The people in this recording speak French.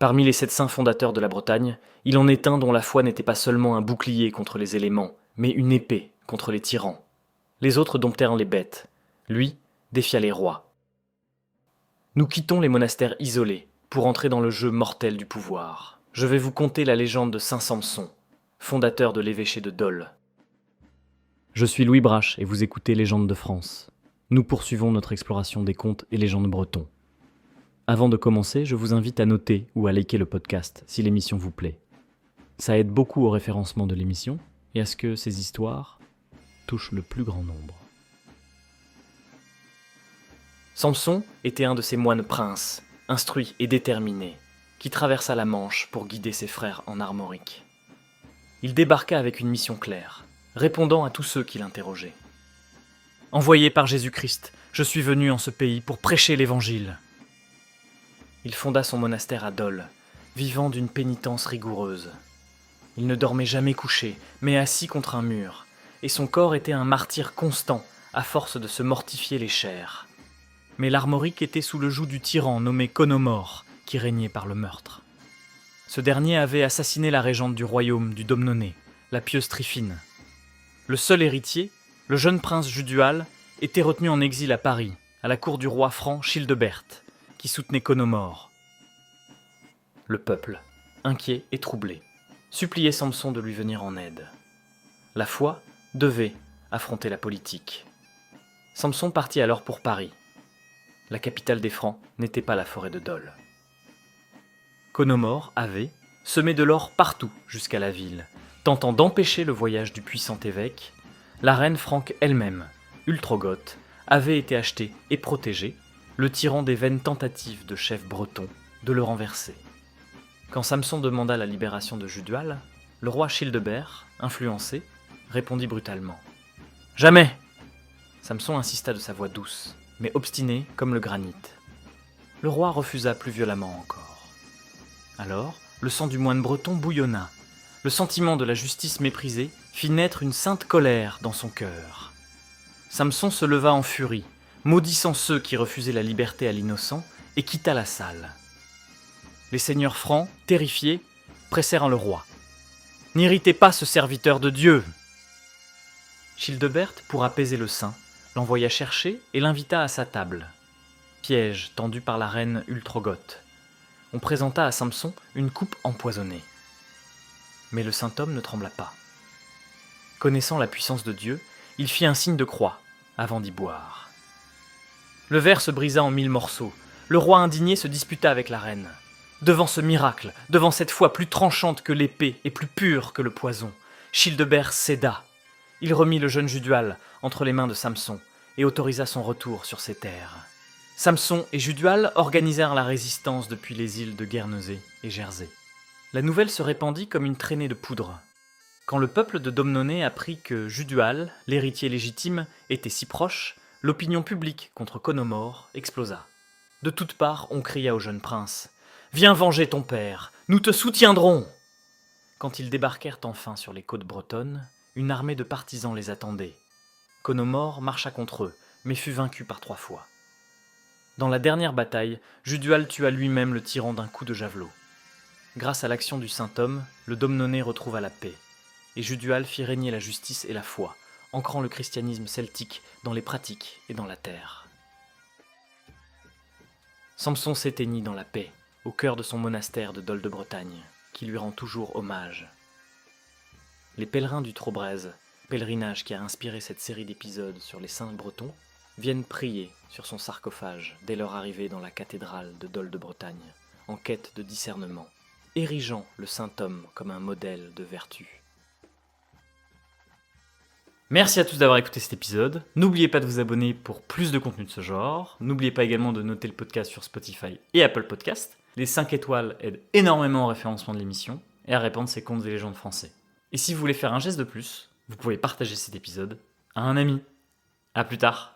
Parmi les 7 saints fondateurs de la Bretagne, il en est un dont la foi n'était pas seulement un bouclier contre les éléments, mais une épée contre les tyrans. Les autres domptèrent les bêtes. Lui défia les rois. Nous quittons les monastères isolés pour entrer dans le jeu mortel du pouvoir. Je vais vous conter la légende de Saint Samson, fondateur de l'évêché de Dole. Je suis Louis Brache et vous écoutez Légendes de France. Nous poursuivons notre exploration des contes et légendes bretons. Avant de commencer, je vous invite à noter ou à liker le podcast si l'émission vous plaît. Ça aide beaucoup au référencement de l'émission et à ce que ces histoires touchent le plus grand nombre. Samson était un de ces moines princes, instruits et déterminés, qui traversa la Manche pour guider ses frères en Armorique. Il débarqua avec une mission claire, répondant à tous ceux qui l'interrogeaient. « Envoyé par Jésus-Christ, je suis venu en ce pays pour prêcher l'Évangile. » Il fonda son monastère à Dole, vivant d'une pénitence rigoureuse. Il ne dormait jamais couché, mais assis contre un mur, et son corps était un martyre constant à force de se mortifier les chairs. Mais l'Armorique était sous le joug du tyran nommé Conomore, qui régnait par le meurtre. Ce dernier avait assassiné la régente du royaume du Domnonée, la pieuse Tryphine. Le seul héritier, le jeune prince Judual, était retenu en exil à Paris, à la cour du roi franc Childebert, qui soutenait Conomore. Le peuple, inquiet et troublé, suppliait Samson de lui venir en aide. La foi devait affronter la politique. Samson partit alors pour Paris. La capitale des Francs n'était pas la forêt de Dole. Conomore avait semé de l'or partout jusqu'à la ville, tentant d'empêcher le voyage du puissant évêque. La reine franque elle-même, Ultrogote, avait été achetée et protégée, le tyran des vaines tentatives de chefs bretons de le renverser. Quand Samson demanda la libération de Judual, le roi Childebert, influencé, répondit brutalement « Jamais !» Samson insista de sa voix douce, mais obstinée comme le granit. Le roi refusa plus violemment encore. Alors, le sang du moine breton bouillonna. Le sentiment de la justice méprisée fit naître une sainte colère dans son cœur. Samson se leva en furie, maudissant ceux qui refusaient la liberté à l'innocent, et quitta la salle. Les seigneurs francs, terrifiés, pressèrent le roi. « N'irritez pas ce serviteur de Dieu !» Childebert, pour apaiser le saint, l'envoya chercher et l'invita à sa table. Piège tendu par la reine Ultrogote. On présenta à Samson une coupe empoisonnée. Mais le saint homme ne trembla pas. Connaissant la puissance de Dieu, il fit un signe de croix avant d'y boire. Le verre se brisa en 1000 morceaux. Le roi indigné se disputa avec la reine. Devant ce miracle, devant cette foi plus tranchante que l'épée et plus pure que le poison, Childebert céda. Il remit le jeune Judual entre les mains de Samson et autorisa son retour sur ses terres. Samson et Judual organisèrent la résistance depuis les îles de Guernesey et Jersey. La nouvelle se répandit comme une traînée de poudre. Quand le peuple de Domnonée apprit que Judual, l'héritier légitime, était si proche, l'opinion publique contre Conomore explosa. De toutes parts, on cria au jeune prince « Viens venger ton père, nous te soutiendrons !» Quand ils débarquèrent enfin sur les côtes bretonnes, une armée de partisans les attendait. Conomore marcha contre eux, mais fut vaincu par 3 fois. Dans la dernière bataille, Judual tua lui-même le tyran d'un coup de javelot. Grâce à l'action du saint homme, le Domnonée retrouva la paix, et Judual fit régner la justice et la foi, ancrant le christianisme celtique dans les pratiques et dans la terre. Samson s'éteignit dans la paix, au cœur de son monastère de Dole de Bretagne, qui lui rend toujours hommage. Les pèlerins du Trobrez, pèlerinage qui a inspiré cette série d'épisodes sur les saints bretons, viennent prier sur son sarcophage dès leur arrivée dans la cathédrale de Dole de Bretagne, en quête de discernement, érigeant le saint homme comme un modèle de vertu. Merci à tous d'avoir écouté cet épisode. N'oubliez pas de vous abonner pour plus de contenu de ce genre. N'oubliez pas également de noter le podcast sur Spotify et Apple Podcast. Les 5 étoiles aident énormément au référencement de l'émission et à répandre ces contes et légendes français. Et si vous voulez faire un geste de plus, vous pouvez partager cet épisode à un ami. À plus tard.